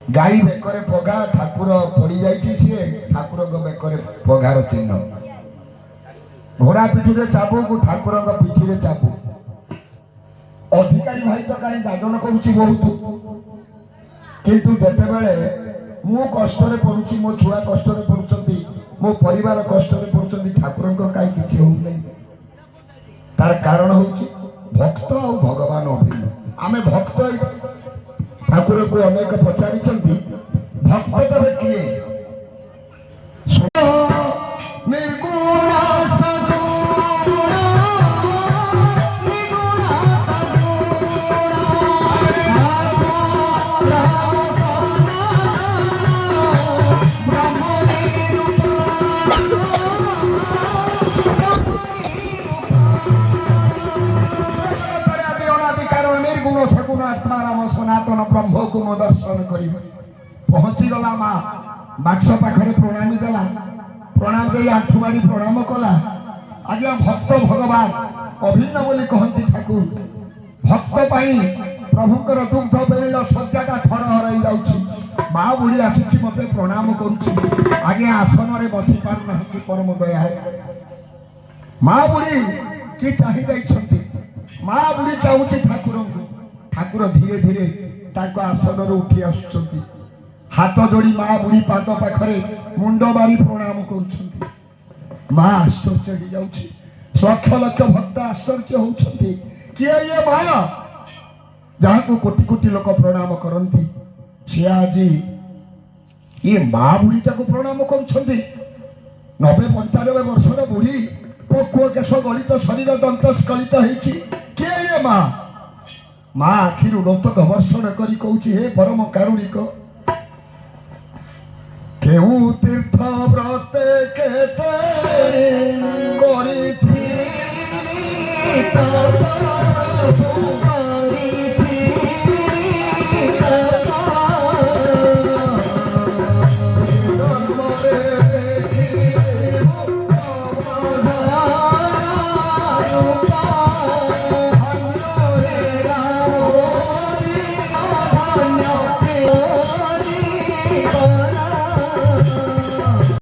ଗାଈ ବେକରେ ପଘା ଠାକୁର ପଡି ଯାଇଛି ସିଏ ଠାକୁରଙ୍କ ବେକରେ ପଘାର ଚିହ୍ନ। ଘୋଡ଼ା ପିଠିରେ ଚାବୁକୁ ଠାକୁରଙ୍କ ପିଠିରେ ଚାବୁ। ଅଧିକାରୀ ଭାଇ ତ କାହିଁ ଦାଦନ କରୁଛି ବହୁତ, କିନ୍ତୁ ଯେତେବେଳେ ମୁଁ କଷ୍ଟରେ ପଡୁଛି, ମୋ ଛୁଆ କଷ୍ଟରେ ପଡୁଛନ୍ତି, ମୋ ପରିବାର କଷ୍ଟରେ ପଡୁଛନ୍ତି, ଠାକୁରଙ୍କର କାହିଁ କିଛି ହଉନାହିଁ। ତାର କାରଣ ହଉଛି ଭକ୍ତ ଆଉ ଭଗବାନ ଅଭିନ୍ନ। ଆମେ ଭକ୍ତ ଠାକୁରଙ୍କୁ ଅନେକ ପଚାରିଛନ୍ତି ଭକ୍ତ ତେବେ କିଏ? आत्माराम सनातन ब्रह्म को मो दर्शन कर पहुंचीगला। माँ बाक्स पाखे प्रणामी देला, प्रणाम दे आंठुमाड़ी प्रणाम कला। आज्ञा भक्त भगवान अभिन्न बोली कहती ठाकुर। भक्त पाई प्रभुंकर दुग्ध बेरिल सज्जाटा थर हराई जाउछि। माँ बुढ़ी आसी मते प्रणाम करुछि। आज्ञा आसन रे बसी पारु नाहंती परम दया है। माँ बुढ़ी कि चाहि जाइछंती। माँ बुढ़ी चाहुछि ठाकुर। ठाकुर धीरे धीरे ताको आसन उठी आसुचंती। हाथ जोड़ी माँ बुढ़ी पाद पाखरे मुंड मारी प्रणाम करुछंती। माँ आश्चर्य हो जाउछि। लक्ष लक्ष भक्त आश्चर्य होउछंती। किए ये माँ जहाँ को कोटि कोटि लोक प्रणाम करंती, से आज ये माँ बुढ़ी को प्रणाम करुछंती। 90-95 वर्षर बुढ़ी पकुआ केश गलित शरीर दंत स्खलित होइछि। किए ये माँ? माँ आखिर लोतक वर्षण करी कहूछि हे परम कारुणिक, केहू तीर्थ व्रते केते करिथि